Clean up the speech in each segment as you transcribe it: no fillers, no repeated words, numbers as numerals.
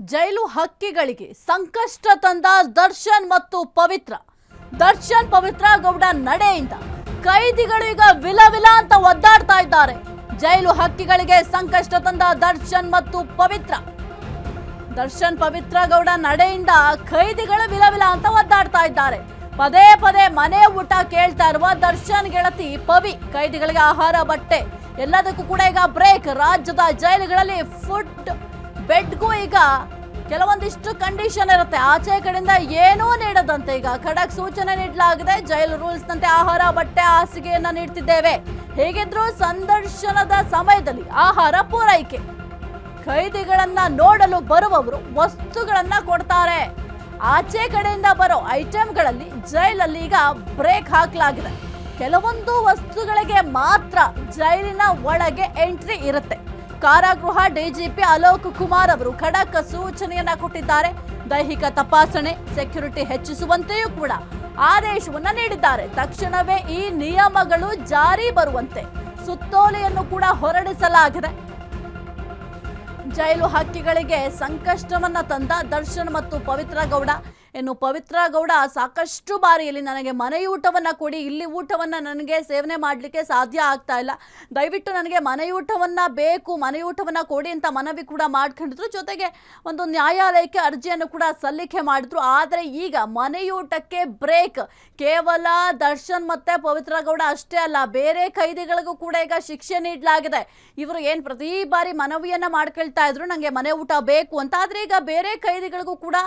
ಜೈಲು ಹಕ್ಕಿಗಳಿಗೆ ಸಂಕಷ್ಟ ತಂದ ದರ್ಶನ್ ಮತ್ತು ಪವಿತ್ರ ಗೌಡ ನಡೆಯಿಂದ ಕೈದಿಗಳು ಈಗ ವಿಲವಿಲ ಅಂತ ಒದ್ದಾಡ್ತಾ ಇದ್ದಾರೆ. ಜೈಲು ಹಕ್ಕಿಗಳಿಗೆ ಸಂಕಷ್ಟ ತಂದ ದರ್ಶನ್ ಮತ್ತು ಪವಿತ್ರ ಗೌಡ ನಡೆಯಿಂದ ಕೈದಿಗಳು ವಿಲವಿಲ ಅಂತ ಒದ್ದಾಡ್ತಾ ಇದ್ದಾರೆ. ಪದೇ ಪದೇ ಮನೆ ಊಟ ಕೇಳ್ತಾ ಇರುವ ದರ್ಶನ್ ಗೆಳತಿ ಪವಿ ಕೈದಿಗಳಿಗೆ ಆಹಾರ ಬಟ್ಟೆ ಎಲ್ಲದಕ್ಕೂ ಕೂಡ ಈಗ ಬ್ರೇಕ್. ರಾಜ್ಯದ ಜೈಲುಗಳಲ್ಲಿ ಫುಡ್ ಬೆಡ್ಗೂ ಈಗ ಕೆಲವೊಂದಿಷ್ಟು ಕಂಡೀಷನ್ ಇರುತ್ತೆ. ಆಚೆ ಕಡೆಯಿಂದ ಏನೂ ನೀಡದಂತೆ ಈಗ ಖಡಕ್ ಸೂಚನೆ ನೀಡಲಾಗಿದೆ. ಜೈಲು ರೂಲ್ಸ್ ನಂತೆ ಆಹಾರ ಬಟ್ಟೆ ಹಾಸಿಗೆಯನ್ನ ನೀಡ್ತಿದ್ದೇವೆ. ಹೇಗಿದ್ರು ಸಂದರ್ಶನದ ಸಮಯದಲ್ಲಿ ಆಹಾರ ಪೂರೈಕೆ. ಖೈದಿಗಳನ್ನ ನೋಡಲು ಬರುವವರು ವಸ್ತುಗಳನ್ನ ಕೊಡ್ತಾರೆ. ಆಚೆ ಕಡೆಯಿಂದ ಬರೋ ಐಟಮ್ಗಳಲ್ಲಿ ಜೈಲಲ್ಲಿ ಈಗ ಬ್ರೇಕ್ ಹಾಕಲಾಗಿದೆ. ಕೆಲವೊಂದು ವಸ್ತುಗಳಿಗೆ ಮಾತ್ರ ಜೈಲಿನ ಒಳಗೆ ಎಂಟ್ರಿ ಇರುತ್ತೆ. ಕಾರಾಗೃಹ ಡಿಜಿಪಿ ಅಲೋಕ್ ಕುಮಾರ್ ಅವರು ಖಡಕ್ ಸೂಚನೆಯನ್ನ ಕೊಟ್ಟಿದ್ದಾರೆ. ದೈಹಿಕ ತಪಾಸಣೆ, ಸೆಕ್ಯೂರಿಟಿ ಹೆಚ್ಚಿಸುವಂತೆಯೂ ಕೂಡ ಆದೇಶವನ್ನ ನೀಡಿದ್ದಾರೆ. ತಕ್ಷಣವೇ ಈ ನಿಯಮಗಳು ಜಾರಿ ಬರುವಂತೆ ಸುತ್ತೋಲೆಯನ್ನು ಕೂಡ ಹೊರಡಿಸಲಾಗಿದೆ. ಜೈಲು ಹಕ್ಕಿಗಳಿಗೆ ಸಂಕಷ್ಟವನ್ನ ತಂದ ದರ್ಶನ್ ಮತ್ತು ಪವಿತ್ರ ಗೌಡ. ಇನ್ನು ಪವಿತ್ರ ಗೌಡ ಸಾಕಷ್ಟು ಬಾರಿಯಲ್ಲಿ ನನಗೆ ಮನೆಯೂಟವನ್ನ ಕೊಡಿ, ಇಲ್ಲಿ ಊಟವನ್ನ ನನಗೆ ಸೇವನೆ ಮಾಡಲಿಕ್ಕೆ ಸಾಧ್ಯ ಆಗ್ತಾ ಇಲ್ಲ, ದಯವಿಟ್ಟು ನನಗೆ ಮನೆಯೂಟವನ್ನ ಬೇಕು, ಮನೆಯೂಟವನ್ನ ಕೊಡಿ ಅಂತ ಮನವಿ ಕೂಡ ಮಾಡ್ಕೊಂಡಿದ್ರು. ಜೊತೆಗೆ ಒಂದು ನ್ಯಾಯಾಲಯಕ್ಕೆ ಅರ್ಜಿಯನ್ನು ಕೂಡ ಸಲ್ಲಿಕೆ ಮಾಡಿದ್ರು. ಆದರೆ ಈಗ ಮನೆಯೂಟಕ್ಕೆ ಬ್ರೇಕ್. ಕೇವಲ ದರ್ಶನ್ ಮತ್ತೆ ಪವಿತ್ರ ಗೌಡ ಅಷ್ಟೇ ಅಲ್ಲ, ಬೇರೆ ಖೈದಿಗಳಿಗೂ ಕೂಡ ಈಗ ಶಿಕ್ಷೆ ನೀಡಲಾಗಿದೆ. ಇವರು ಏನ್ ಪ್ರತಿ ಬಾರಿ ಮನವಿಯನ್ನ ಮಾಡ್ಕೊಳ್ತಾ ಇದ್ರು ನನಗೆ ಮನೆ ಊಟ ಬೇಕು ಅಂತ, ಆದ್ರೆ ಈಗ ಬೇರೆ ಖೈದಿಗಳಿಗೂ ಕೂಡ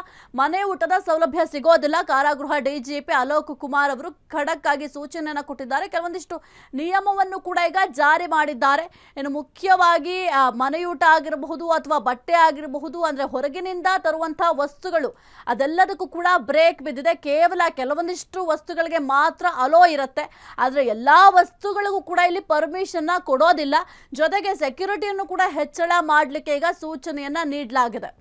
ಮನೆ ಊಟದ ಸೌಲಭ್ಯ ಸಿಗೋದಿಲ್ಲ. ಕಾರಾಗೃಹ ಡಿಜಿಪಿ ಅಲೋಕ್ ಕುಮಾರ್ ಅವರು ಖಡಕ್ ಆಗಿ ಸೂಚನೆಯನ್ನ ಕೊಟ್ಟಿದ್ದಾರೆ. ಕೆಲವೊಂದಿಷ್ಟು ನಿಯಮವನ್ನು ಕೂಡ ಈಗ ಜಾರಿ ಮಾಡಿದ್ದಾರೆ. ಇನ್ನು ಮುಖ್ಯವಾಗಿ ಮನೆಯೂಟ ಆಗಿರಬಹುದು ಅಥವಾ ಬಟ್ಟೆ ಆಗಿರಬಹುದು, ಅಂದ್ರೆ ಹೊರಗಿನಿಂದ ತರುವಂತಹ ವಸ್ತುಗಳು ಅದೆಲ್ಲದಕ್ಕೂ ಕೂಡ ಬ್ರೇಕ್ ಬಿದ್ದಿದೆ. ಕೇವಲ ಕೆಲವೊಂದಿಷ್ಟು ವಸ್ತುಗಳಿಗೆ ಮಾತ್ರ ಅಲೋ ಇರುತ್ತೆ. ಆದ್ರೆ ಎಲ್ಲಾ ವಸ್ತುಗಳಿಗೂ ಕೂಡ ಇಲ್ಲಿ ಪರ್ಮಿಷನ್ ಕೊಡೋದಿಲ್ಲ. ಜೊತೆಗೆ ಸೆಕ್ಯೂರಿಟಿಯನ್ನು ಕೂಡ ಹೆಚ್ಚಳ ಮಾಡಲಿಕ್ಕೆ ಈಗ ಸೂಚನೆಯನ್ನ ನೀಡಲಾಗಿದೆ.